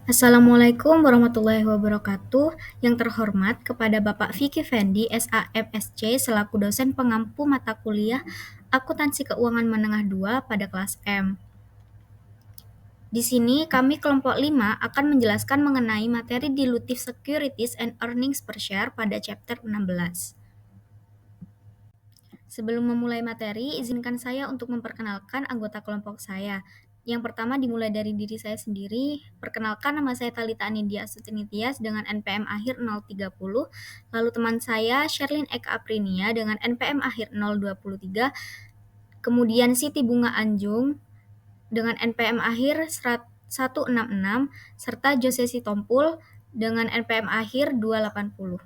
Assalamualaikum warahmatullahi wabarakatuh. Yang terhormat kepada Bapak Vicky Fendi, SAMSC, selaku dosen pengampu mata kuliah Akuntansi Keuangan Menengah 2 pada kelas M. Di sini kami kelompok 5 akan menjelaskan mengenai materi dilutive securities and earnings per share pada chapter 16. Sebelum memulai materi, izinkan saya untuk memperkenalkan anggota kelompok saya. Yang pertama dimulai dari diri saya sendiri. Perkenalkan, nama saya Talita Anindya Astutinitias dengan NPM akhir 030. Lalu teman saya Sherlyn Eka Aprinia dengan NPM akhir 023. Kemudian Siti Bunga Anjung dengan NPM akhir 166 serta Jose Sitompul dengan NPM akhir 280.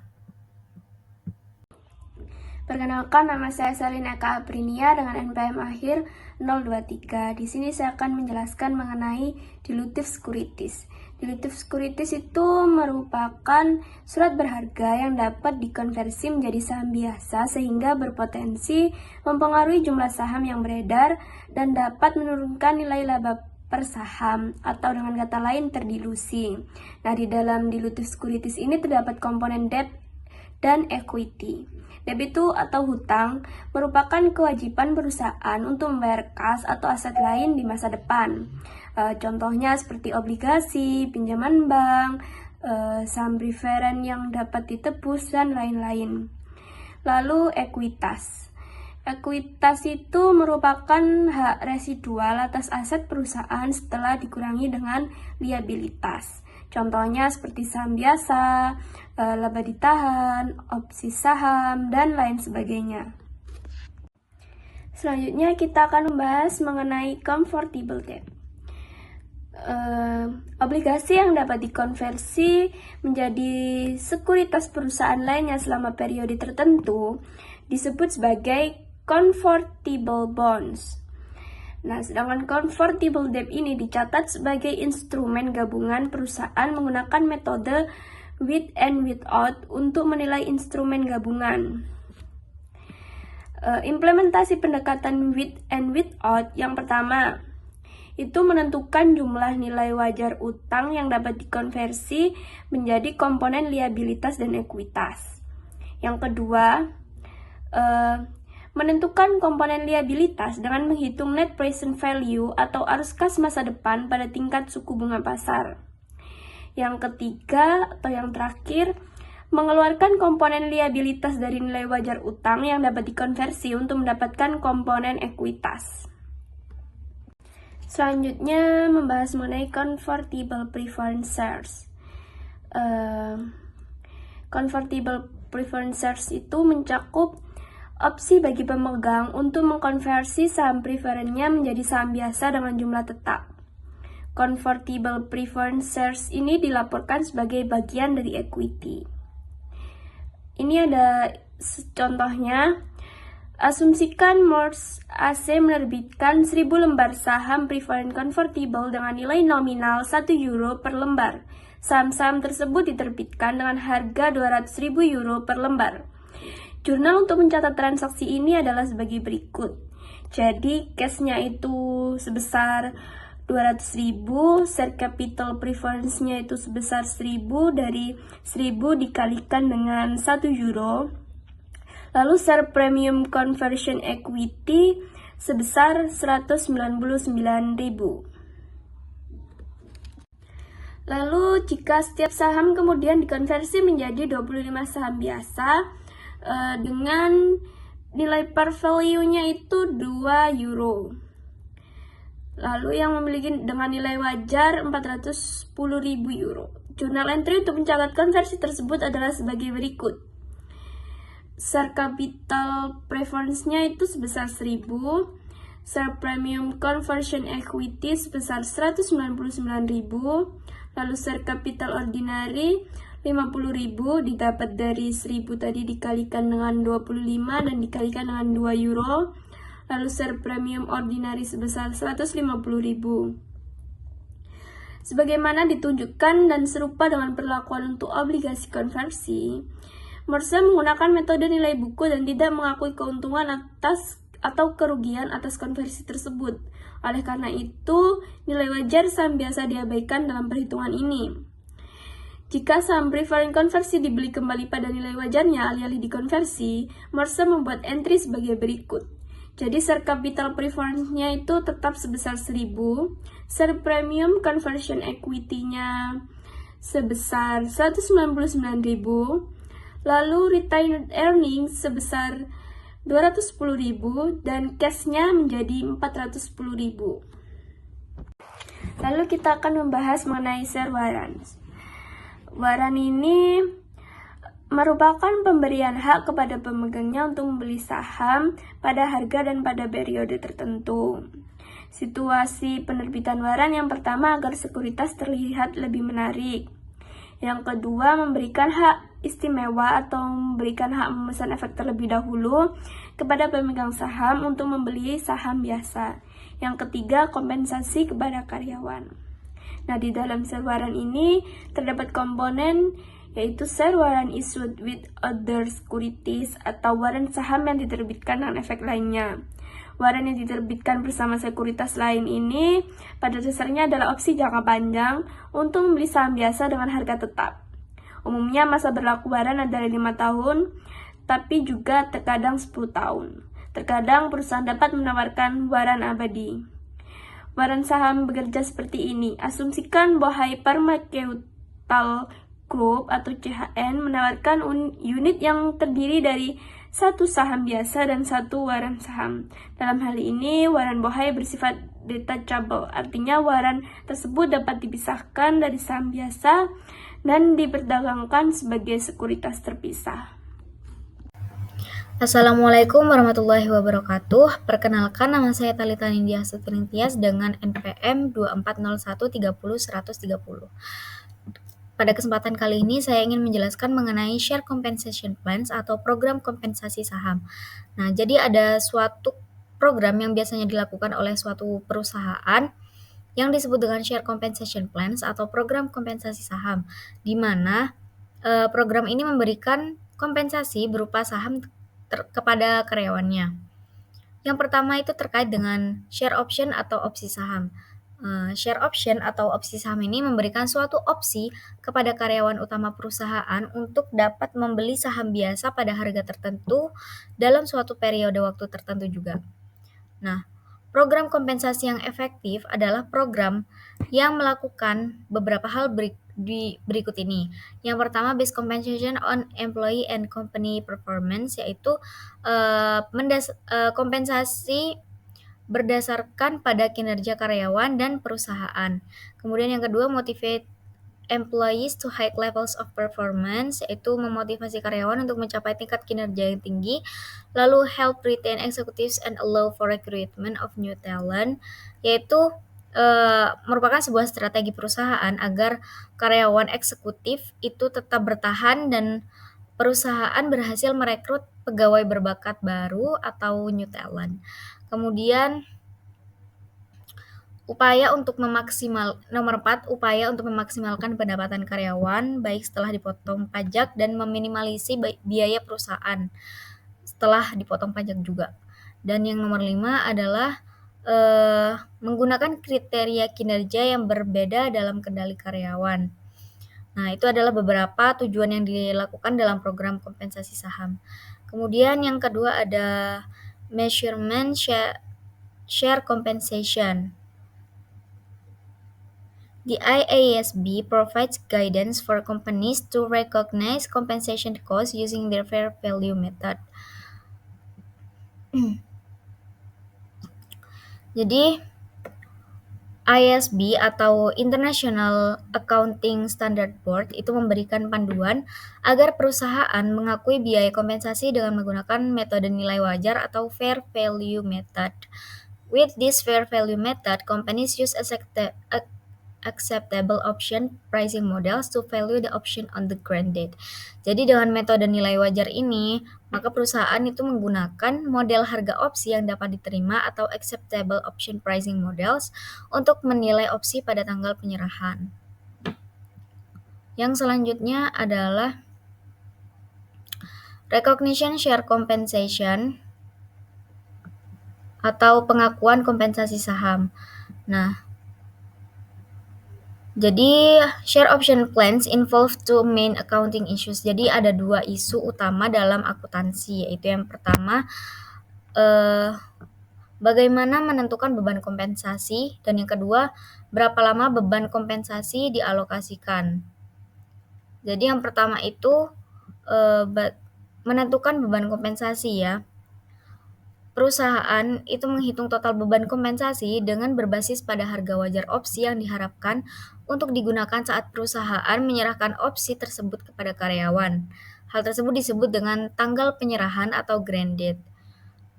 Perkenalkan, nama saya Sherlyn Eka Aprinia dengan NPM akhir 023. Di sini saya akan menjelaskan mengenai dilutive securities. Dilutive securities itu merupakan surat berharga yang dapat dikonversi menjadi saham biasa sehingga berpotensi mempengaruhi jumlah saham yang beredar dan dapat menurunkan nilai laba per saham atau dengan kata lain terdilusi. Nah, di dalam dilutive securities ini terdapat komponen debt dan equity. Debit atau hutang merupakan kewajiban perusahaan untuk membayar kas atau aset lain di masa depan. Contohnya seperti obligasi, pinjaman bank, saham preferen yang dapat ditebus, dan lain-lain. Lalu ekuitas. Ekuitas itu merupakan hak residual atas aset perusahaan setelah dikurangi dengan liabilitas. Contohnya seperti saham biasa, laba ditahan, opsi saham, dan lain sebagainya. Selanjutnya kita akan membahas mengenai convertible debt. Obligasi yang dapat dikonversi menjadi sekuritas perusahaan lainnya selama periode tertentu disebut sebagai convertible bonds. Nah, sedangkan convertible debt ini dicatat sebagai instrumen gabungan perusahaan menggunakan metode with and without untuk menilai instrumen gabungan. Implementasi pendekatan with and without yang pertama itu menentukan jumlah nilai wajar utang yang dapat dikonversi menjadi komponen liabilitas dan ekuitas. Yang kedua, menentukan komponen liabilitas dengan menghitung net present value atau arus kas masa depan pada tingkat suku bunga pasar. Yang ketiga atau yang terakhir, mengeluarkan komponen liabilitas dari nilai wajar utang yang dapat dikonversi untuk mendapatkan komponen ekuitas. Selanjutnya membahas mengenai convertible preferred shares. Convertible preferred shares itu mencakup opsi bagi pemegang untuk mengkonversi saham preferennya menjadi saham biasa dengan jumlah tetap. Convertible preferred shares ini dilaporkan sebagai bagian dari equity. Ini ada contohnya. Asumsikan Morse AC menerbitkan 1000 lembar saham preferred convertible dengan nilai nominal 1 euro per lembar. Saham-saham tersebut diterbitkan dengan harga 200.000 euro per lembar. Jurnal untuk mencatat transaksi ini adalah sebagai berikut. Jadi cashnya itu sebesar 200.000, share capital preference-nya itu sebesar 1000, dari 1000 dikalikan dengan 1 euro. Lalu share premium conversion equity sebesar 199.000. Lalu jika setiap saham kemudian dikonversi menjadi 25 saham biasa, dengan nilai per value-nya itu 2 euro. Lalu yang memiliki dengan nilai wajar 410.000 euro. Jurnal entry untuk mencatat konversi tersebut adalah sebagai berikut. Share capital preference-nya itu sebesar 1000, share premium conversion equity sebesar 199.000, lalu share capital ordinary 50.000 didapat dari 1000 tadi dikalikan dengan 25 dan dikalikan dengan 2 euro. Lalu share premium ordinary sebesar 150.000. Sebagaimana ditunjukkan dan serupa dengan perlakuan untuk obligasi konversi, Morse menggunakan metode nilai buku dan tidak mengakui keuntungan atas atau kerugian atas konversi tersebut. Oleh karena itu, nilai wajar saham biasa diabaikan dalam perhitungan ini. Jika saham preferred konversi dibeli kembali pada nilai wajarnya alih-alih dikonversi, Mercer membuat entry sebagai berikut. Jadi share capital preferred-nya itu tetap sebesar 1000, share premium conversion equity-nya sebesar 199.000, lalu retained earnings sebesar 210.000 dan cash-nya menjadi 410.000. Lalu kita akan membahas mengenai share warrants. Warrant ini merupakan pemberian hak kepada pemegangnya untuk membeli saham pada harga dan pada periode tertentu. Situasi penerbitan warrant yang pertama agar sekuritas terlihat lebih menarik. Yang kedua, memberikan hak istimewa atau memberikan hak memesan efek terlebih dahulu kepada pemegang saham untuk membeli saham biasa. Yang ketiga, kompensasi kepada karyawan. Nah, di dalam share warrant ini terdapat komponen yaitu share warrant issued with other securities atau warrant saham yang diterbitkan dengan efek lainnya. Warrant yang diterbitkan bersama sekuritas lain ini pada dasarnya adalah opsi jangka panjang untuk membeli saham biasa dengan harga tetap. Umumnya masa berlaku warrant adalah 5 tahun, tapi juga terkadang 10 tahun. Terkadang perusahaan dapat menawarkan warrant abadi. Warrant saham bekerja seperti ini. Asumsikan bahwa Hypermarketal Group atau CHN menawarkan unit yang terdiri dari satu saham biasa dan satu warrant saham. Dalam hal ini, warrant bohai bersifat detachable, artinya warrant tersebut dapat dipisahkan dari saham biasa dan diperdagangkan sebagai sekuritas terpisah. Assalamualaikum warahmatullahi wabarakatuh. Perkenalkan, nama saya Talita Nindya Astuti Tias dengan NPM 2401300130. Pada kesempatan kali ini saya ingin menjelaskan mengenai share compensation plans atau program kompensasi saham. Nah, jadi ada suatu program yang biasanya dilakukan oleh suatu perusahaan yang disebut dengan share compensation plans atau program kompensasi saham, di mana program ini memberikan kompensasi berupa saham kepada karyawannya. Yang pertama itu terkait dengan share option atau opsi saham. Share option atau opsi saham ini memberikan suatu opsi kepada karyawan utama perusahaan untuk dapat membeli saham biasa pada harga tertentu dalam suatu periode waktu tertentu juga. Nah, program kompensasi yang efektif adalah program yang melakukan beberapa hal berikut ini. Yang pertama, based compensation on employee and company performance, yaitu kompensasi berdasarkan pada kinerja karyawan dan perusahaan. Kemudian yang kedua, motivate employees to high levels of performance, yaitu memotivasi karyawan untuk mencapai tingkat kinerja yang tinggi. Lalu help retain executives and allow for recruitment of new talent, yaitu merupakan sebuah strategi perusahaan agar karyawan eksekutif itu tetap bertahan dan perusahaan berhasil merekrut pegawai berbakat baru atau new talent. Kemudian nomor 4, upaya untuk memaksimalkan pendapatan karyawan baik setelah dipotong pajak dan meminimalisir biaya perusahaan setelah dipotong pajak juga. Dan yang nomor 5 adalah menggunakan kriteria kinerja yang berbeda dalam kendali karyawan. Nah, itu adalah beberapa tujuan yang dilakukan dalam program kompensasi saham. Kemudian yang kedua ada measurement share compensation. The IASB provides guidance for companies to recognize compensation costs using their fair value method. Jadi, IASB atau International Accounting Standard Board itu memberikan panduan agar perusahaan mengakui biaya kompensasi dengan menggunakan metode nilai wajar atau fair value method. With this fair value method, companies use acceptable option pricing models to value the option on the grant date. Jadi dengan metode nilai wajar ini, maka perusahaan itu menggunakan model harga opsi yang dapat diterima atau acceptable option pricing models untuk menilai opsi pada tanggal penyerahan. Yang selanjutnya adalah recognition share compensation atau pengakuan kompensasi saham. Nah, jadi share option plans involve two main accounting issues. Jadi ada dua isu utama dalam akuntansi, yaitu yang pertama bagaimana menentukan beban kompensasi, dan yang kedua berapa lama beban kompensasi dialokasikan. Jadi yang pertama itu menentukan beban kompensasi ya. Perusahaan itu menghitung total beban kompensasi dengan berbasis pada harga wajar opsi yang diharapkan untuk digunakan saat perusahaan menyerahkan opsi tersebut kepada karyawan. Hal tersebut disebut dengan tanggal penyerahan atau grant date.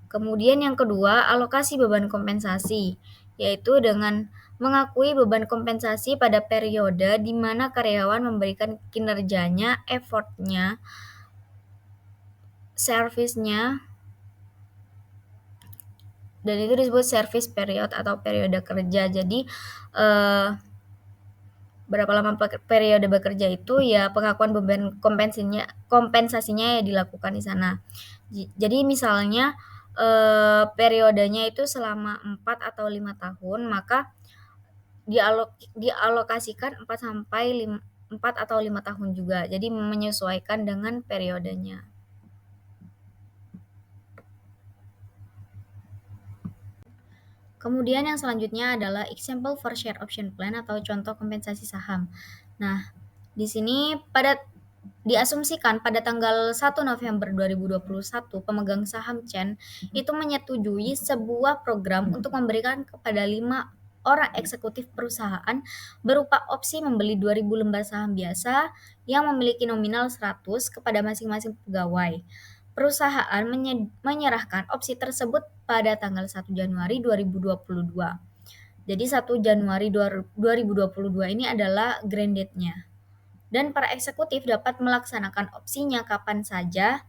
Kemudian yang kedua, alokasi beban kompensasi, yaitu dengan mengakui beban kompensasi pada periode di mana karyawan memberikan kinerjanya, effortnya, servisnya, dan itu disebut service period atau periode kerja. Jadi berapa lama periode bekerja itu ya pengakuan beban kompensasinya ya dilakukan di sana. Jadi misalnya periodenya itu selama 4 atau 5 tahun, maka dialokasikan 4 atau 5 tahun juga. Jadi menyesuaikan dengan periodenya. Kemudian yang selanjutnya adalah example for share option plan atau contoh kompensasi saham. Nah, di sini diasumsikan pada tanggal 1 November 2021 pemegang saham Chen itu menyetujui sebuah program untuk memberikan kepada 5 orang eksekutif perusahaan berupa opsi membeli 2.000 lembar saham biasa yang memiliki nominal 100 kepada masing-masing pegawai. Perusahaan menyerahkan opsi tersebut pada tanggal 1 Januari 2022. Jadi 1 Januari 2022 ini adalah grant date-nya. Dan para eksekutif dapat melaksanakan opsinya kapan saja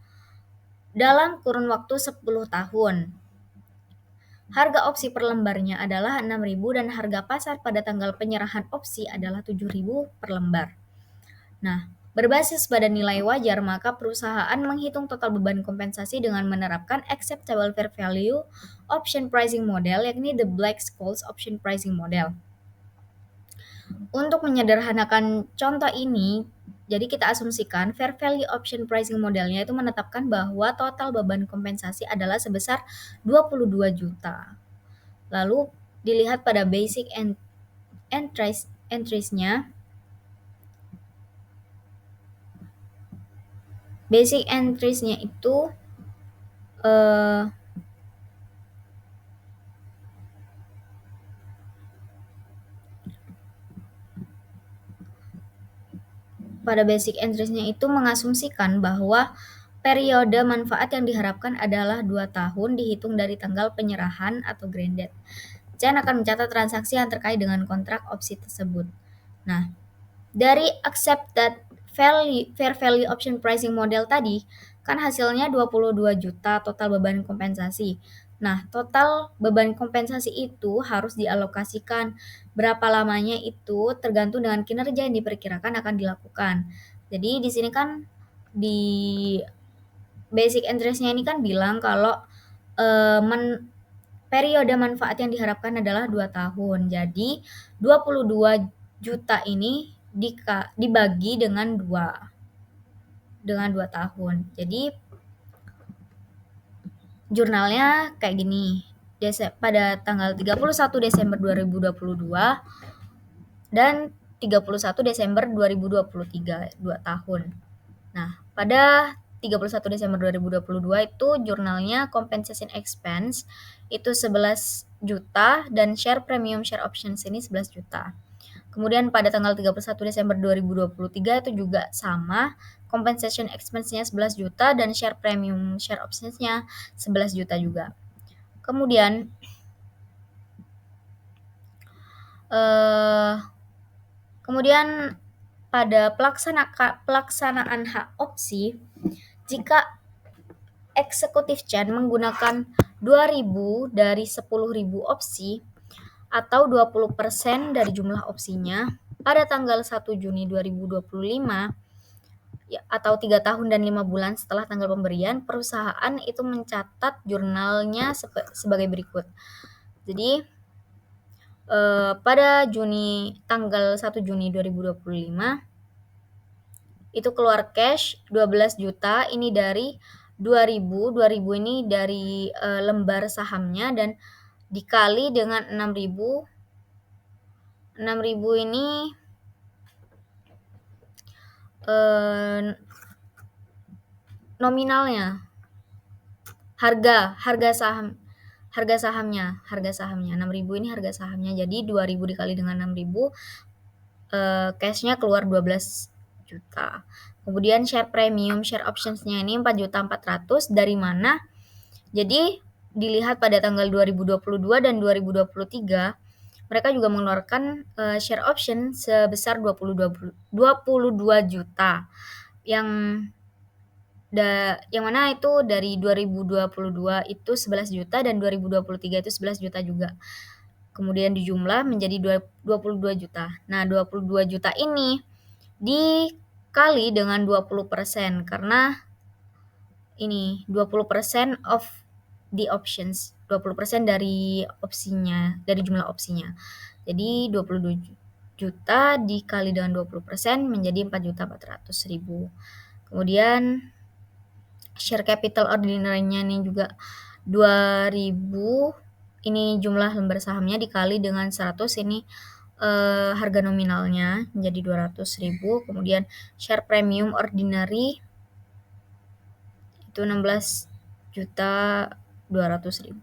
dalam kurun waktu 10 tahun. Harga opsi per lembarnya adalah 6.000 dan harga pasar pada tanggal penyerahan opsi adalah 7.000 per lembar. Nah, berbasis pada nilai wajar, maka perusahaan menghitung total beban kompensasi dengan menerapkan acceptable fair value option pricing model, yakni the Black-Scholes option pricing model. Untuk menyederhanakan contoh ini, jadi kita asumsikan fair value option pricing modelnya itu menetapkan bahwa total beban kompensasi adalah sebesar 22 juta. Lalu dilihat pada basic entries-nya. Basic entries-nya itu mengasumsikan bahwa periode manfaat yang diharapkan adalah 2 tahun dihitung dari tanggal penyerahan atau grant date. Chen akan mencatat transaksi yang terkait dengan kontrak opsi tersebut. Nah, dari accepted fair value option pricing model tadi, kan hasilnya 22 juta total beban kompensasi. Nah, total beban kompensasi itu harus dialokasikan. Berapa lamanya itu tergantung dengan kinerja yang diperkirakan akan dilakukan. Jadi di sini kan di basic interest-nya ini kan bilang kalau periode manfaat yang diharapkan adalah 2 tahun. Jadi 22 juta ini dibagi dengan 2 tahun. Jadi jurnalnya kayak gini. Pada tanggal 31 Desember 2022 dan 31 Desember 2023, 2 tahun. Nah, pada 31 Desember 2022 itu jurnalnya compensation expense itu 11 juta dan share premium share options ini 11 juta. Kemudian pada tanggal 31 Desember 2023 itu juga sama, compensation expense-nya 11 juta dan share premium share options-nya 11 juta juga. Kemudian pada pelaksanaan hak opsi, jika eksekutif Chen menggunakan 2.000 dari 10.000 opsi atau 20% dari jumlah opsinya pada tanggal 1 Juni 2025, atau 3 tahun dan 5 bulan setelah tanggal pemberian, perusahaan itu mencatat jurnalnya sebagai berikut. Jadi pada tanggal 1 Juni 2025 itu keluar cash 12 juta, ini dari 2000 ini dari lembar sahamnya, dan dikali dengan 6.000 ini nominalnya, harga sahamnya 6.000 ini harga sahamnya. Jadi 2.000 dikali dengan 6.000, cashnya keluar 12 juta. Kemudian share premium, share optionsnya ini 4.400.000. Dari mana? Jadi dilihat pada tanggal 2022 dan 2023, mereka juga mengeluarkan share option sebesar 22 juta, yang mana itu dari 2022 itu 11 juta dan 2023 itu 11 juta juga. Kemudian dijumlah menjadi 22 juta. Nah, 22 juta ini dikali dengan 20%, karena ini 20% of the options, 20% dari opsinya, dari jumlah opsinya. Jadi 22 juta dikali dengan 20% menjadi 4.400.000. Kemudian share capital ordinary-nya ini juga 2.000, ini jumlah lembar sahamnya dikali dengan 100, ini harga nominalnya menjadi 200.000. Kemudian share premium ordinary itu 16.200.000.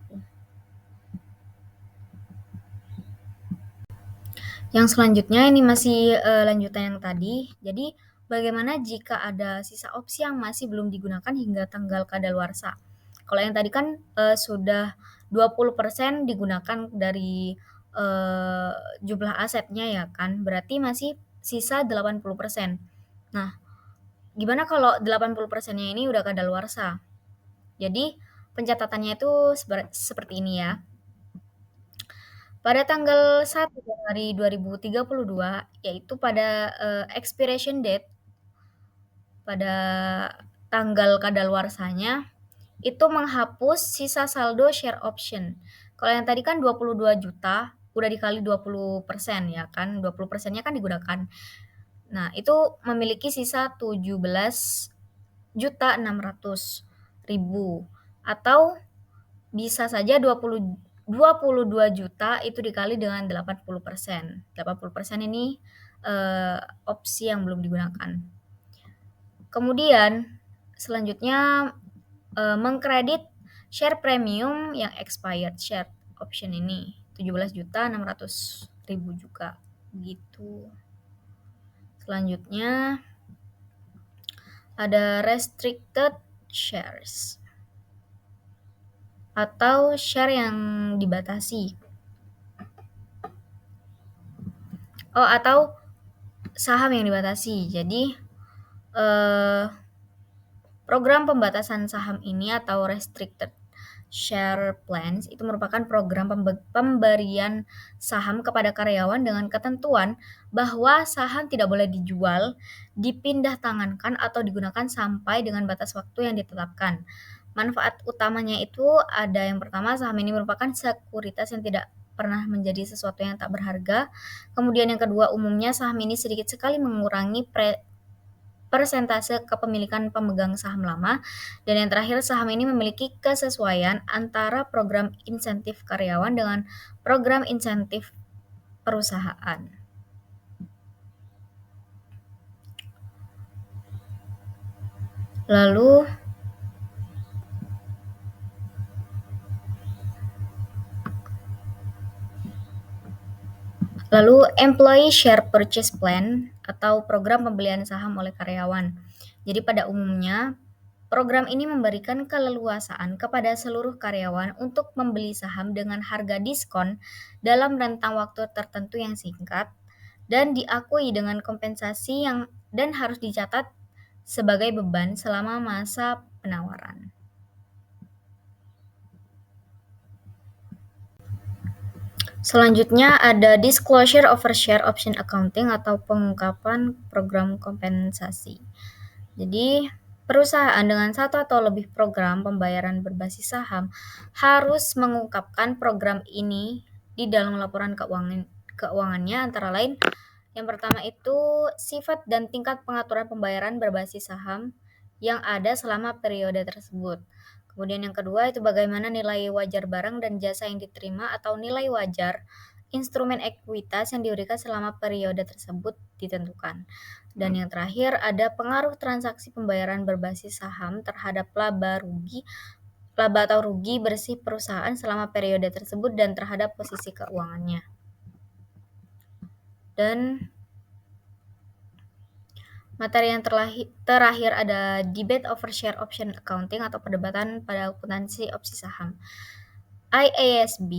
Yang selanjutnya ini masih lanjutan yang tadi. Jadi bagaimana jika ada sisa opsi yang masih belum digunakan hingga tanggal kadaluarsa? Kalau yang tadi kan sudah 20% digunakan dari jumlah asetnya ya kan, berarti masih sisa 80%. Nah, gimana kalau 80%-nya ini udah kadaluarsa? Jadi pencatatannya itu seperti ini ya. Pada tanggal 1 Januari 2032, yaitu pada expiration date, pada tanggal kadaluarsanya, itu menghapus sisa saldo share option. Kalau yang tadi kan 22 juta, udah dikali 20% ya kan, 20%-nya kan digunakan. Nah, itu memiliki sisa 17.600.000, atau bisa saja 22 juta itu dikali dengan 80%. 80% ini opsi yang belum digunakan. Kemudian selanjutnya mengkredit share premium yang expired share option ini 17.600.000 juga gitu. Selanjutnya ada restricted shares atau share yang dibatasi. Atau saham yang dibatasi. Jadi program pembatasan saham ini atau restricted share plans itu merupakan program pemberian saham kepada karyawan dengan ketentuan bahwa saham tidak boleh dijual, dipindah tangankan atau digunakan sampai dengan batas waktu yang ditetapkan. Manfaat utamanya itu ada yang pertama, saham ini merupakan sekuritas yang tidak pernah menjadi sesuatu yang tak berharga. Kemudian yang kedua, umumnya saham ini sedikit sekali mengurangi persentase kepemilikan pemegang saham lama. Dan yang terakhir, saham ini memiliki kesesuaian antara program insentif karyawan dengan program insentif perusahaan. Lalu employee share purchase plan atau program pembelian saham oleh karyawan. Jadi pada umumnya program ini memberikan keleluasaan kepada seluruh karyawan untuk membeli saham dengan harga diskon dalam rentang waktu tertentu yang singkat dan diakui dengan kompensasi dan harus dicatat sebagai beban selama masa penawaran. Selanjutnya ada disclosure over share option accounting atau pengungkapan program kompensasi. Jadi, perusahaan dengan satu atau lebih program pembayaran berbasis saham harus mengungkapkan program ini di dalam laporan keuangannya, antara lain yang pertama itu sifat dan tingkat pengaturan pembayaran berbasis saham yang ada selama periode tersebut. Kemudian yang kedua itu bagaimana nilai wajar barang dan jasa yang diterima atau nilai wajar instrumen ekuitas yang diberikan selama periode tersebut ditentukan. Dan yang terakhir ada pengaruh transaksi pembayaran berbasis saham terhadap laba atau rugi bersih perusahaan selama periode tersebut dan terhadap posisi keuangannya. Dan materi yang terakhir ada debate over share option accounting atau perdebatan pada akuntansi opsi saham. IASB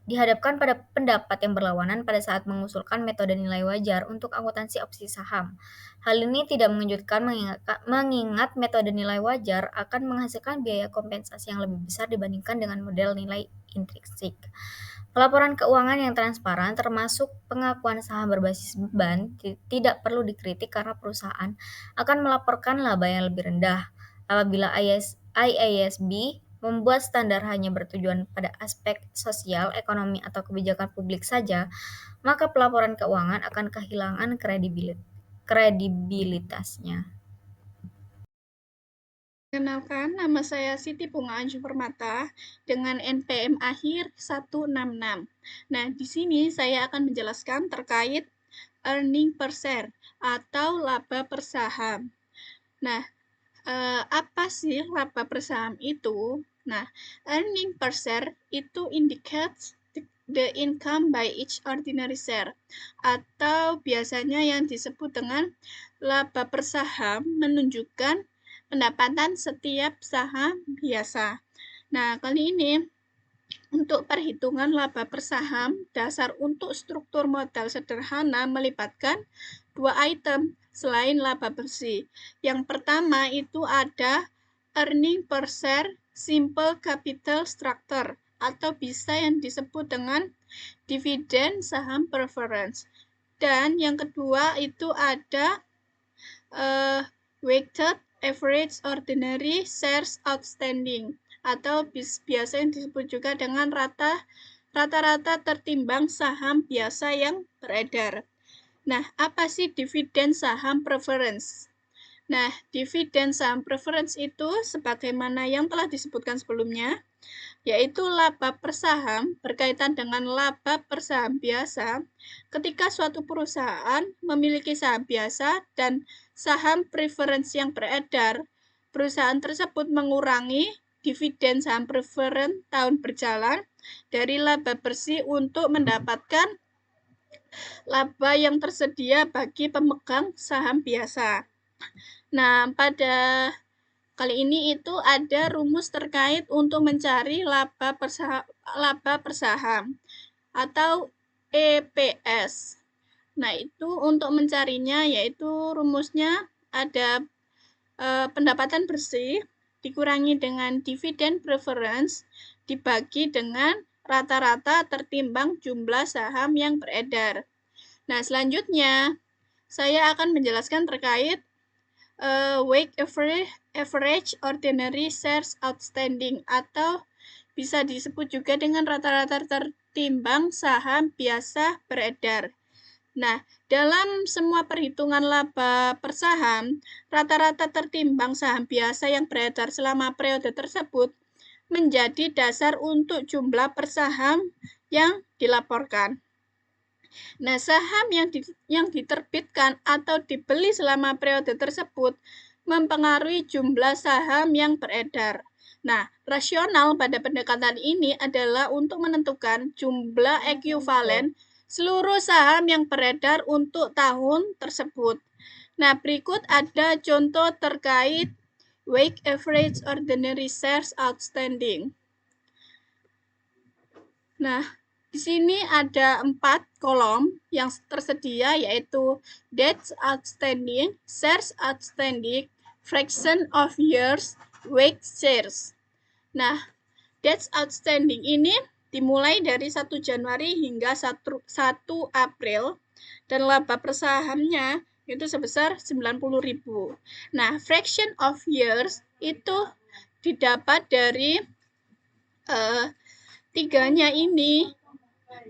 dihadapkan pada pendapat yang berlawanan pada saat mengusulkan metode nilai wajar untuk akuntansi opsi saham. Hal ini tidak mengejutkan mengingat metode nilai wajar akan menghasilkan biaya kompensasi yang lebih besar dibandingkan dengan model nilai intrinsik. Pelaporan keuangan yang transparan termasuk pengakuan saham berbasis beban tidak perlu dikritik karena perusahaan akan melaporkan laba yang lebih rendah. Apabila IASB membuat standar hanya bertujuan pada aspek sosial, ekonomi, atau kebijakan publik saja, maka pelaporan keuangan akan kehilangan kredibilitasnya. Kenalkan, nama saya Siti Bunga Anju Permata dengan NPM akhir 166. Nah, di sini saya akan menjelaskan terkait earning per share atau laba per saham. Nah, apa sih laba per saham itu? Nah, earning per share itu indicates the income by each ordinary share atau biasanya yang disebut dengan laba per saham menunjukkan pendapatan setiap saham biasa. Nah, kali ini untuk perhitungan laba per saham, dasar untuk struktur modal sederhana melibatkan dua item selain laba bersih. Yang pertama itu ada earning per share simple capital structure atau bisa yang disebut dengan dividen saham preference. Dan yang kedua itu ada weighted average ordinary shares outstanding atau biasa yang disebut juga dengan rata-rata tertimbang saham biasa yang beredar. Nah, apa sih dividen saham preference? Nah, dividen saham preference itu sebagaimana yang telah disebutkan sebelumnya, yaitu laba per saham berkaitan dengan laba per saham biasa ketika suatu perusahaan memiliki saham biasa dan saham preference yang beredar, perusahaan tersebut mengurangi dividen saham preference tahun berjalan dari laba bersih untuk mendapatkan laba yang tersedia bagi pemegang saham biasa. Nah, pada kali ini itu ada rumus terkait untuk mencari laba per saham atau EPS. Nah, itu untuk mencarinya yaitu rumusnya ada pendapatan bersih dikurangi dengan dividen preference dibagi dengan rata-rata tertimbang jumlah saham yang beredar. Nah, selanjutnya saya akan menjelaskan terkait weighted average ordinary shares outstanding atau bisa disebut juga dengan rata-rata tertimbang saham biasa beredar. Nah, dalam semua perhitungan laba per saham, rata-rata tertimbang saham biasa yang beredar selama periode tersebut menjadi dasar untuk jumlah per saham yang dilaporkan. Nah, saham yang diterbitkan atau dibeli selama periode tersebut mempengaruhi jumlah saham yang beredar. Nah, rasional pada pendekatan ini adalah untuk menentukan jumlah ekuivalen seluruh saham yang beredar untuk tahun tersebut. Nah, berikut ada contoh terkait weighted average ordinary shares outstanding. Nah, di sini ada 4 kolom yang tersedia yaitu dates outstanding, shares outstanding, fraction of years, weight shares. Nah, dates outstanding ini dimulai dari 1 Januari hingga 1 April dan laba per sahamnya itu sebesar 90.000. Nah, fraction of years itu didapat dari tiganya ini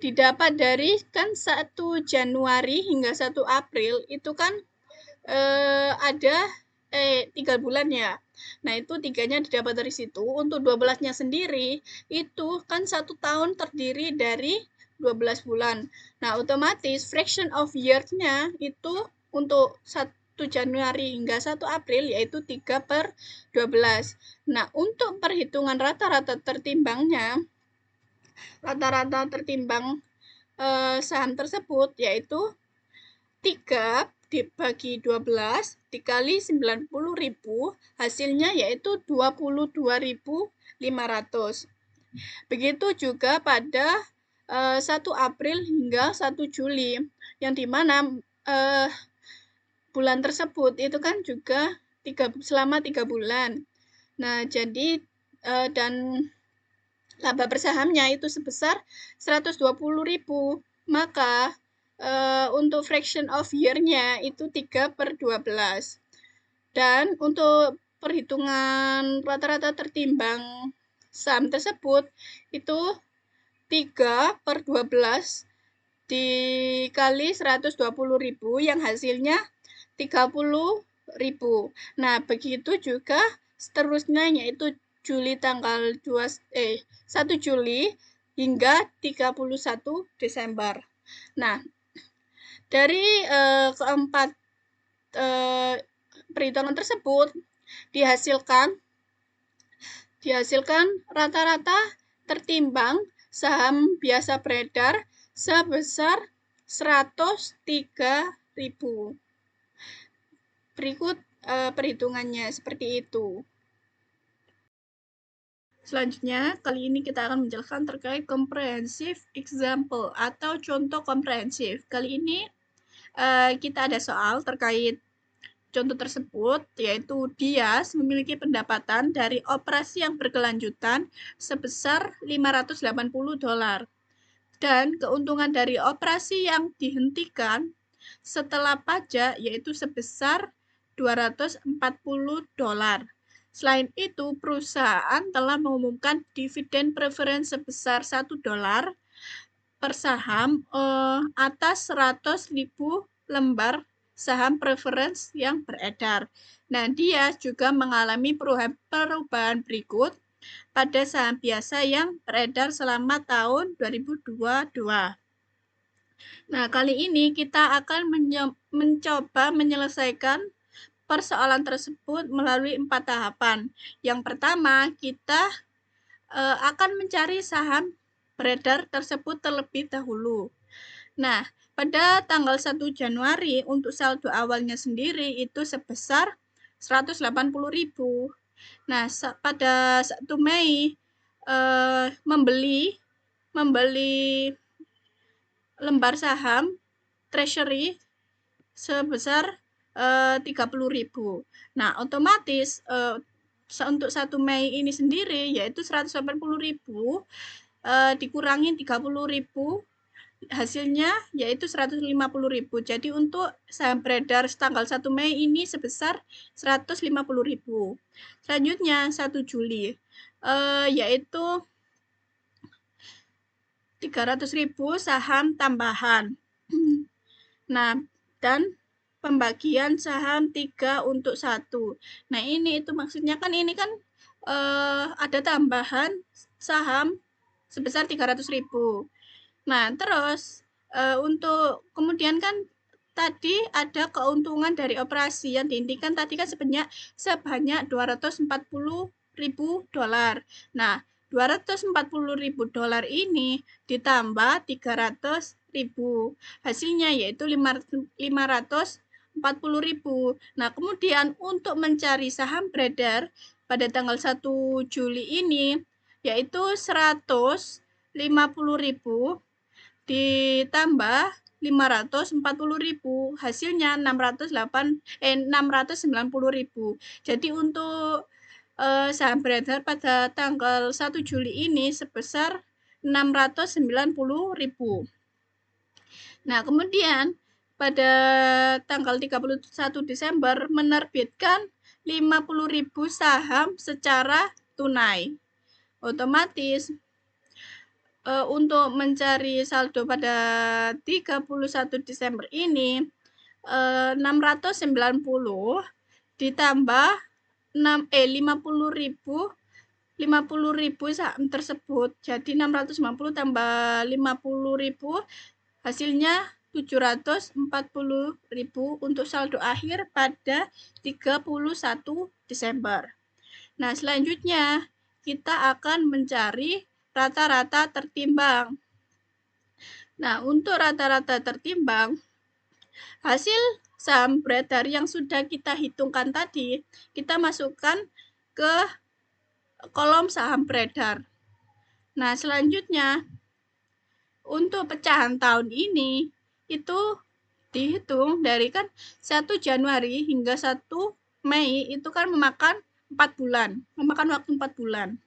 didapat dari kan 1 Januari hingga 1 April itu kan ada 3 bulan ya. Nah, itu tiganya didapat dari situ. Untuk 12-nya sendiri itu kan 1 tahun terdiri dari 12 bulan. Nah, otomatis fraction of years-nya itu untuk 1 Januari hingga 1 April yaitu 3/12. Nah, untuk perhitungan rata-rata tertimbangnya, rata-rata tertimbang saham tersebut yaitu 3 dibagi 12 dikali 90.000 hasilnya yaitu 22.500. Begitu juga pada 1 April hingga 1 Juli yang dimana bulan tersebut itu kan juga selama 3 bulan. Nah, jadi dan laba bersahamnya itu sebesar 120.000. Maka untuk fraction of year-nya itu 3/12. Dan untuk perhitungan rata-rata tertimbang saham tersebut itu 3/12 dikali 120.000 yang hasilnya 30.000. Nah, begitu juga seterusnya yaitu Juli tanggal 1 Juli hingga 31 Desember. Nah, dari keempat perhitungan tersebut dihasilkan rata-rata tertimbang saham biasa beredar sebesar 103.000. Berikut perhitungannya seperti itu. Selanjutnya, kali ini kita akan menjelaskan terkait comprehensive example atau contoh komprehensif. Kali ini kita ada soal terkait contoh tersebut, yaitu Dias memiliki pendapatan dari operasi yang berkelanjutan sebesar $580 dan keuntungan dari operasi yang dihentikan setelah pajak yaitu sebesar $240. Selain itu, perusahaan telah mengumumkan dividen preference sebesar $1 per saham atas 100.000 lembar saham preference yang beredar. Nah, dia juga mengalami perubahan berikut pada saham biasa yang beredar selama tahun 2022. Nah, kali ini kita akan mencoba menyelesaikan persoalan tersebut melalui 4 tahapan. Yang pertama, kita akan mencari saham beredar tersebut terlebih dahulu. Nah, pada tanggal 1 Januari untuk saldo awalnya sendiri itu sebesar 180.000. Nah, pada 1 Mei membeli lembar saham treasury sebesar 30.000. Nah, otomatis untuk 1 Mei ini sendiri yaitu 180.000 dikurangi 30.000 hasilnya yaitu 150.000. Jadi untuk saham beredar tanggal 1 Mei ini sebesar 150.000. Selanjutnya 1 Juli yaitu 300.000 saham tambahan. Nah, dan pembagian saham 3/1. Nah, ini itu maksudnya kan ini kan ada tambahan saham sebesar 300.000. Nah, terus untuk kemudian kan tadi ada keuntungan dari operasi yang dihentikan tadi kan sebanyak $240.000. Nah, $240.000 ini ditambah 300.000. Hasilnya yaitu 540.000. Nah, kemudian untuk mencari saham beredar pada tanggal 1 Juli ini yaitu 150.000 ditambah 540.000 hasilnya 690.000. Jadi untuk saham beredar pada tanggal 1 Juli ini sebesar 690.000. Nah, kemudian pada tanggal 31 Desember menerbitkan 50.000 saham secara tunai. Otomatis untuk mencari saldo pada 31 Desember ini 690 ditambah 50.000 saham tersebut. Jadi 690 tambah 50.000 hasilnya 740.000 untuk saldo akhir pada 31 Desember. Nah, selanjutnya kita akan mencari rata-rata tertimbang. Nah, untuk rata-rata tertimbang, hasil saham beredar yang sudah kita hitungkan tadi, kita masukkan ke kolom saham beredar. Nah, selanjutnya untuk pecahan tahun ini itu dihitung dari kan 1 Januari hingga 1 Mei itu kan memakan 4 bulan, memakan waktu 4 bulan.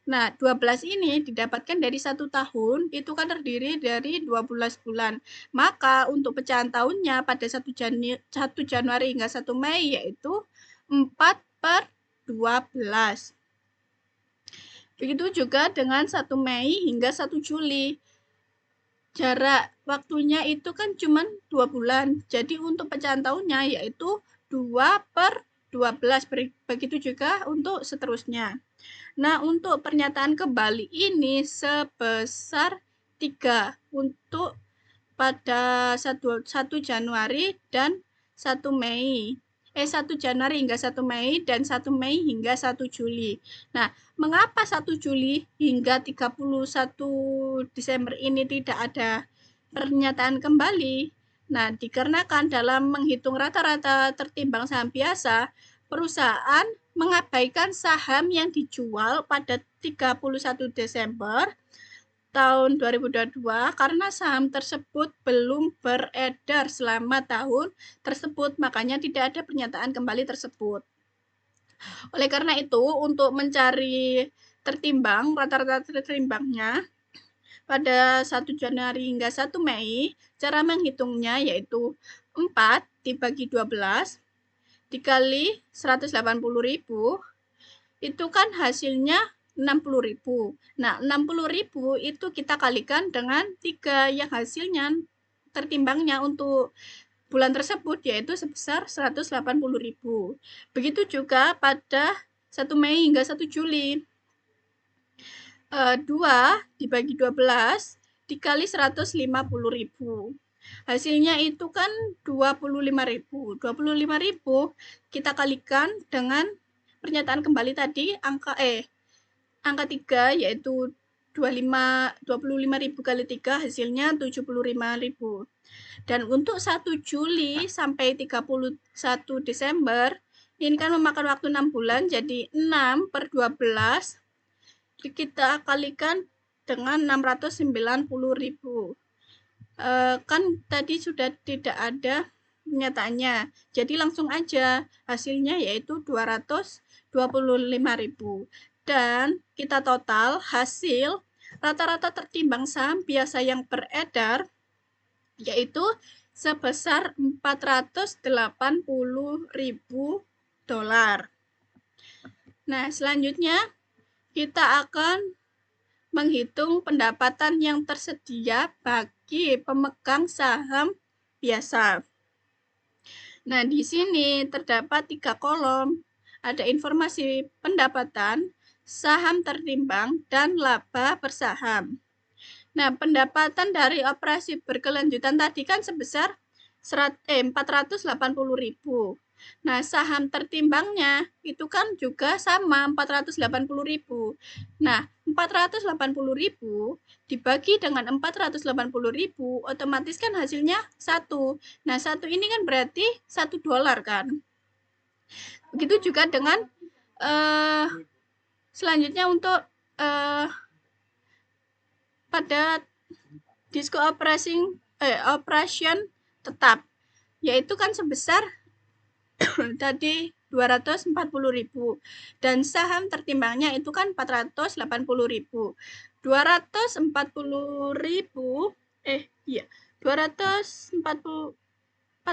Nah, 12 ini didapatkan dari 1 tahun, itu kan terdiri dari 12 bulan. Maka untuk pecahan tahunnya pada 1 Januari hingga 1 Mei yaitu 4/12. Begitu juga dengan 1 Mei hingga 1 Juli. Jarak waktunya itu kan cuma 2 bulan. Jadi untuk pecahan tahunnya yaitu 2/12. Begitu juga untuk seterusnya. Nah, untuk pernyataan kembali ini sebesar 3 untuk pada 1 Januari dan 1 Mei. 1 Januari hingga 1 Mei dan 1 Mei hingga 1 Juli. Nah, mengapa 1 Juli hingga 31 Desember ini tidak ada pernyataan kembali? Nah, dikarenakan dalam menghitung rata-rata tertimbang saham biasa, perusahaan mengabaikan saham yang dijual pada 31 Desember tahun 2022 karena saham tersebut belum beredar selama tahun tersebut, makanya tidak ada pernyataan kembali tersebut. Oleh karena itu, untuk mencari tertimbang, rata-rata tertimbangnya pada 1 Januari hingga 1 Mei, cara menghitungnya yaitu 4 dibagi 12 dikali 180.000, itu kan hasilnya 60.000. Nah, 60.000 itu kita kalikan dengan 3 yang hasilnya tertimbangnya untuk bulan tersebut yaitu sebesar 180.000. Begitu juga pada 1 Mei hingga 1 Juli. 2 dibagi 12 dikali 150.000. Hasilnya itu kan 25.000. 25.000 kita kalikan dengan pernyataan kembali tadi angka 3 yaitu 25.000 kali 3 hasilnya 75.000. Dan untuk 1 Juli sampai 31 Desember ini kan memakan waktu 6 bulan, jadi 6/12 kita kalikan dengan 690.000. Kan tadi sudah tidak ada pernyataannya, jadi langsung aja hasilnya yaitu 225.000. Dan kita total hasil rata-rata tertimbang saham biasa yang beredar yaitu sebesar 480.000 dolar. Nah, selanjutnya kita akan menghitung pendapatan yang tersedia bagi pemegang saham biasa. Nah, di sini terdapat 3 kolom. Ada informasi pendapatan, saham tertimbang, dan laba per saham. Nah, pendapatan dari operasi berkelanjutan tadi kan sebesar 480.000. Nah, saham tertimbangnya itu kan juga sama 480.000. Nah, 480.000 dibagi dengan 480.000 otomatis kan hasilnya 1. Nah, 1 ini kan berarti $1 kan. Begitu juga dengan selanjutnya untuk pada diskon operation tetap yaitu kan sebesar tadi 240.000 dan saham tertimbangnya itu kan 480.000. 240.000 240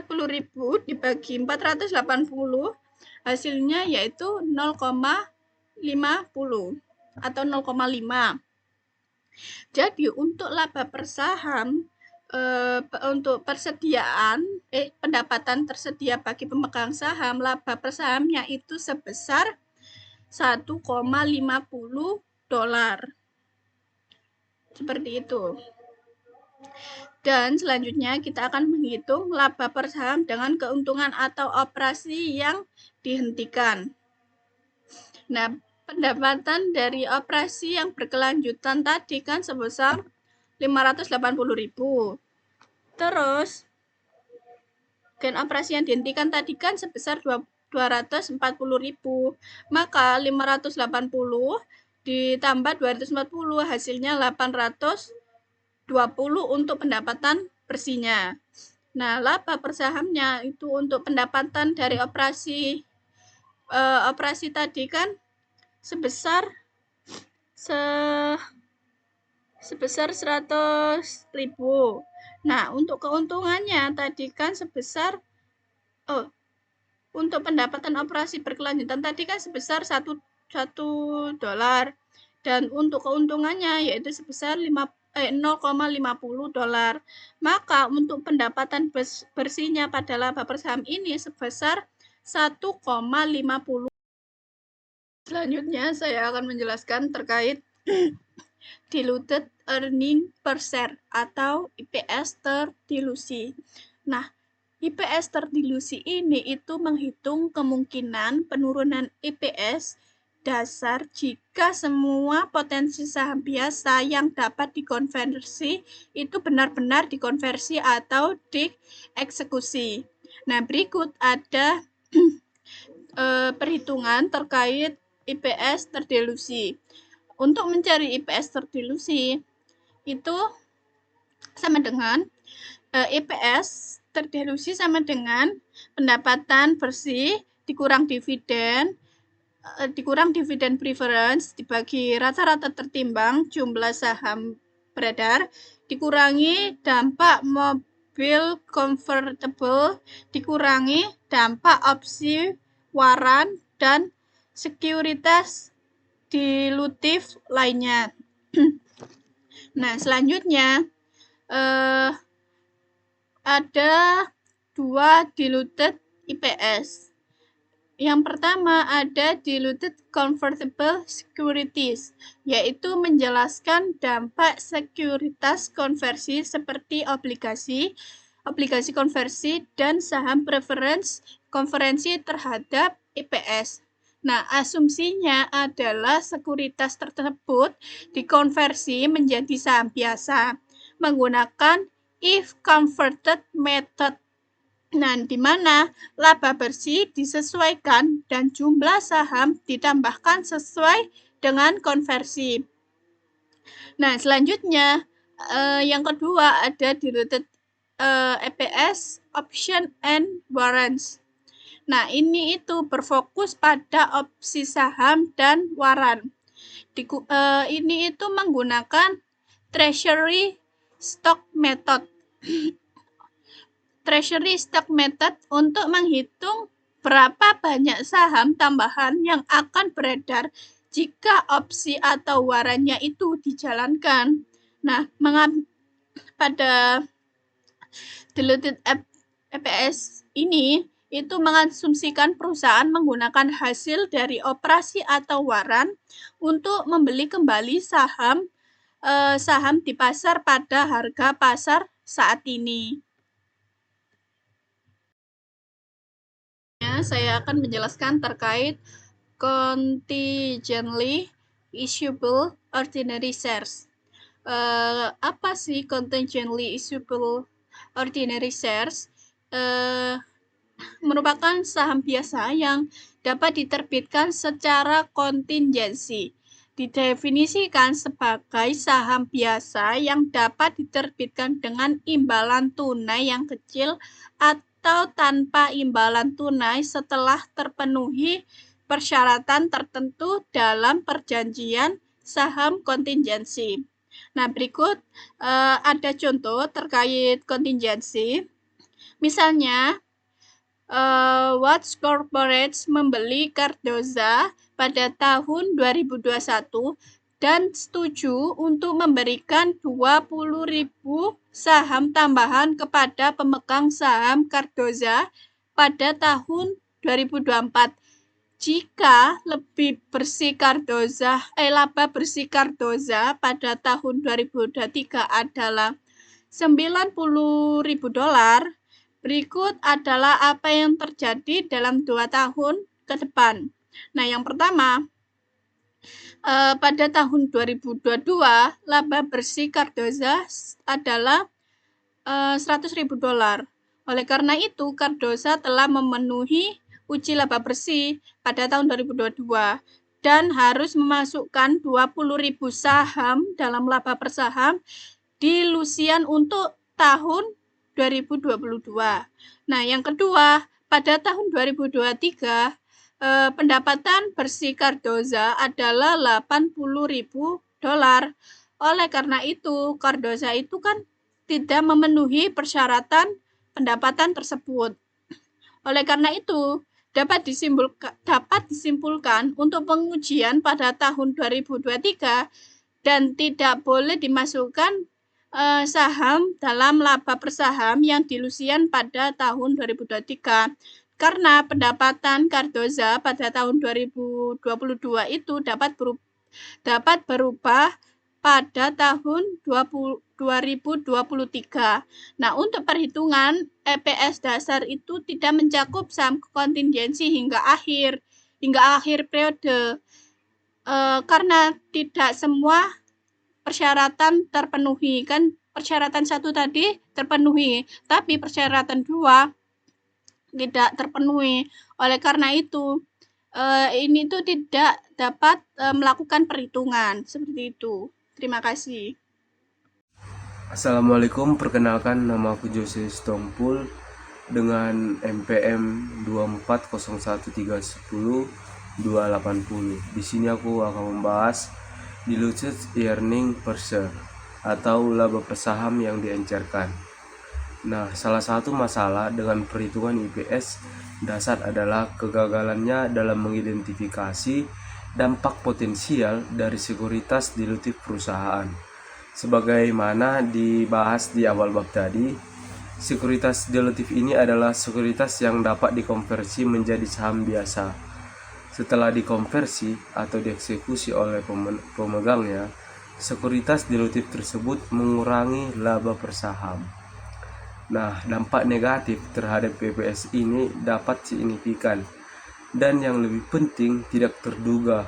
40.000 dibagi 480, hasilnya yaitu 0,50 atau 0,5. Jadi untuk laba per saham, untuk pendapatan tersedia bagi pemegang saham, laba per sahamnya itu sebesar $1,50. Seperti itu. Dan selanjutnya kita akan menghitung laba per saham dengan keuntungan atau operasi yang dihentikan. Nah, pendapatan dari operasi yang berkelanjutan tadi kan sebesar 580.000. Terus gain operasi yang dihentikan tadi kan sebesar 240.000. Maka 580 ditambah 240 hasilnya 820 untuk pendapatan bersihnya. Nah, laba per sahamnya itu untuk pendapatan dari operasi tadi kan sebesar 100.000. Nah, untuk keuntungannya tadi kan sebesar untuk pendapatan operasi berkelanjutan tadi kan sebesar $1 dan untuk keuntungannya yaitu sebesar $0,50. Maka untuk pendapatan bersihnya pada laba per saham ini sebesar 1,50. Selanjutnya saya akan menjelaskan terkait diluted earning per share atau IPS terdilusi. Nah, IPS terdilusi ini itu menghitung kemungkinan penurunan IPS dasar jika semua potensi saham biasa yang dapat dikonversi itu benar-benar dikonversi atau dieksekusi. Nah, berikut ada perhitungan terkait IPS terdilusi. Untuk mencari IPS terdilusi itu sama dengan IPS terdilusi sama dengan pendapatan bersih dikurang dividen preference dibagi rata-rata tertimbang jumlah saham beredar dikurangi dampak mobil convertible dikurangi dampak opsi waran dan sekuritas dilutif lainnya. Nah, selanjutnya ada dua diluted IPS. Yang pertama ada diluted convertible securities, yaitu menjelaskan dampak sekuritas konversi seperti obligasi konversi, dan saham preference konversi terhadap IPS. Nah, asumsinya adalah sekuritas tersebut dikonversi menjadi saham biasa menggunakan if converted method. Nah, di mana laba bersih disesuaikan dan jumlah saham ditambahkan sesuai dengan konversi. Nah, selanjutnya yang kedua ada diluted EPS option and warrants. Nah, ini itu berfokus pada opsi saham dan waran. Ini itu menggunakan treasury stock method. Treasury stock method untuk menghitung berapa banyak saham tambahan yang akan beredar jika opsi atau warannya itu dijalankan. Nah, pada diluted EPS ini itu mengasumsikan perusahaan menggunakan hasil dari operasi atau waran untuk membeli kembali saham di pasar pada harga pasar saat ini. Saya akan menjelaskan terkait contingently issuable ordinary shares. Apa sih contingently issuable ordinary shares? Merupakan saham biasa yang dapat diterbitkan secara kontingensi. Didefinisikan sebagai saham biasa yang dapat diterbitkan dengan imbalan tunai yang kecil atau tanpa imbalan tunai setelah terpenuhi persyaratan tertentu dalam perjanjian saham kontingensi. Nah, berikut ada contoh terkait kontingensi. Misalnya, Watts Corporate membeli Cardoza pada tahun 2021 dan setuju untuk memberikan 20.000 saham tambahan kepada pemegang saham Cardoza pada tahun 2024. Jika laba bersih Cardoza pada tahun 2023 adalah $90.000, berikut adalah apa yang terjadi dalam 2 tahun ke depan. Nah, yang pertama, pada tahun 2022, laba bersih Cardoza adalah $100.000. Oleh karena itu, Cardoza telah memenuhi uji laba bersih pada tahun 2022 dan harus memasukkan 20.000 saham dalam laba per saham di Lusian untuk tahun 2022. Nah, yang kedua, pada tahun 2023, pendapatan bersih Cardoza adalah $80.000. Oleh karena itu, Cardoza itu kan tidak memenuhi persyaratan pendapatan tersebut. Oleh karena itu, dapat disimpulkan untuk pengujian pada tahun 2023 dan tidak boleh dimasukkan saham dalam laba per saham yang dilusian pada tahun 2023 karena pendapatan Cardoza pada tahun 2022 itu dapat berubah pada tahun 2023. Nah, untuk perhitungan EPS dasar itu tidak mencakup saham kontingensi hingga akhir periode karena tidak semua persyaratan terpenuhi. Kan persyaratan 1 tadi terpenuhi, tapi persyaratan 2 tidak terpenuhi. Oleh karena itu, ini tuh tidak dapat melakukan perhitungan seperti itu. Terima kasih. Assalamualaikum, perkenalkan nama aku Jose Stompul dengan MPM 2401310-280. Di sini aku akan membahas diluted earning per share atau laba per saham yang diencerkan. Nah, salah satu masalah dengan perhitungan IPS dasar adalah kegagalannya dalam mengidentifikasi dampak potensial dari sekuritas dilutif perusahaan. Sebagaimana dibahas di awal bab tadi, sekuritas dilutif ini adalah sekuritas yang dapat dikonversi menjadi saham biasa. Setelah dikonversi atau dieksekusi oleh pemegangnya, sekuritas dilutif tersebut mengurangi laba per saham. Nah, dampak negatif terhadap EPS ini dapat signifikan dan yang lebih penting tidak terduga,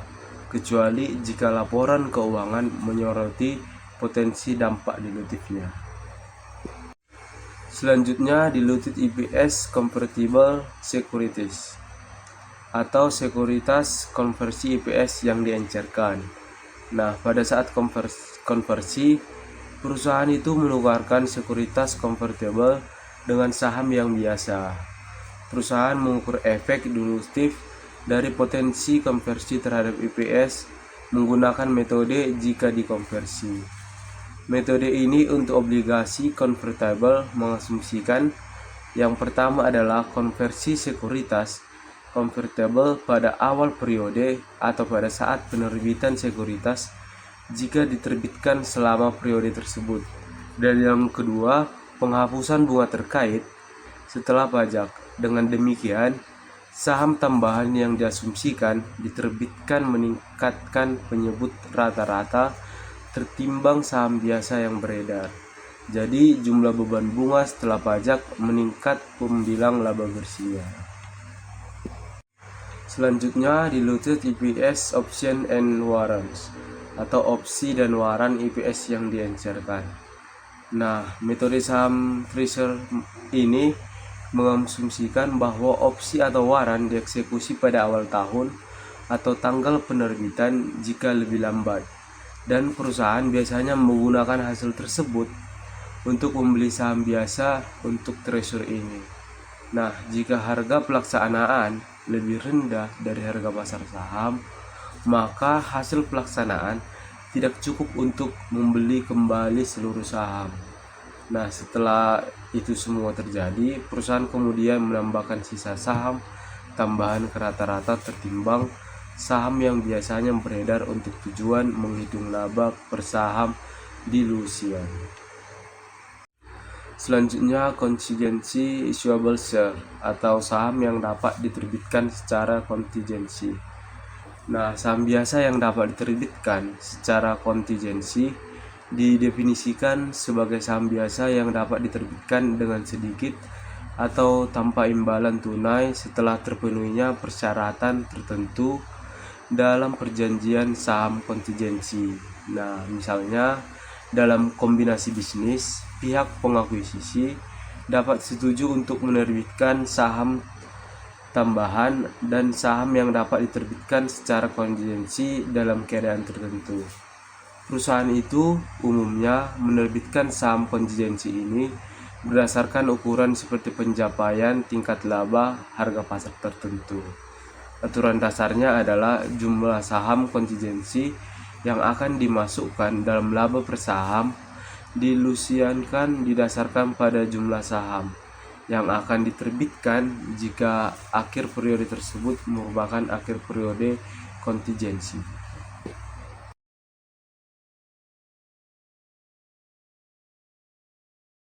kecuali jika laporan keuangan menyoroti potensi dampak dilutifnya. Selanjutnya, diluted EPS convertible securities atau sekuritas konversi EPS yang diencerkan. Nah, pada saat konversi, perusahaan itu menukarkan sekuritas convertible dengan saham yang biasa. Perusahaan mengukur efek dilutif dari potensi konversi terhadap EPS menggunakan metode jika dikonversi. Metode ini untuk obligasi convertible mengasumsikan yang pertama adalah konversi sekuritas convertible pada awal periode atau pada saat penerbitan sekuritas jika diterbitkan selama periode tersebut. Dan yang kedua, penghapusan bunga terkait setelah pajak. Dengan demikian, saham tambahan yang diasumsikan diterbitkan meningkatkan penyebut rata-rata tertimbang saham biasa yang beredar. Jadi jumlah beban bunga setelah pajak meningkat membilang laba bersihnya. Selanjutnya, diluted EPS option and warrants atau opsi dan waran EPS yang diencerkan. Nah, metode saham treasury ini mengasumsikan bahwa opsi atau waran dieksekusi pada awal tahun atau tanggal penerbitan jika lebih lambat, dan perusahaan biasanya menggunakan hasil tersebut untuk membeli saham biasa untuk treasury ini. Nah, jika harga pelaksanaan lebih rendah dari harga pasar saham, maka hasil pelaksanaan tidak cukup untuk membeli kembali seluruh saham. Nah, setelah itu semua terjadi, perusahaan kemudian menambahkan sisa saham tambahan ke rata-rata tertimbang saham yang biasanya beredar untuk tujuan menghitung laba per saham di Lucian. Selanjutnya, contingency issuable share atau saham yang dapat diterbitkan secara kontingensi. Nah, saham biasa yang dapat diterbitkan secara kontingensi didefinisikan sebagai saham biasa yang dapat diterbitkan dengan sedikit atau tanpa imbalan tunai setelah terpenuhinya persyaratan tertentu dalam perjanjian saham kontingensi. Nah, misalnya dalam kombinasi bisnis, pihak pengakuisisi dapat setuju untuk menerbitkan saham tambahan dan saham yang dapat diterbitkan secara kontingensi dalam keadaan tertentu. Perusahaan itu umumnya menerbitkan saham kontingensi ini berdasarkan ukuran seperti pencapaian tingkat laba harga pasar tertentu. Aturan dasarnya adalah jumlah saham kontingensi yang akan dimasukkan dalam laba per saham dilusiankan didasarkan pada jumlah saham yang akan diterbitkan jika akhir periode tersebut merupakan akhir periode kontingensi.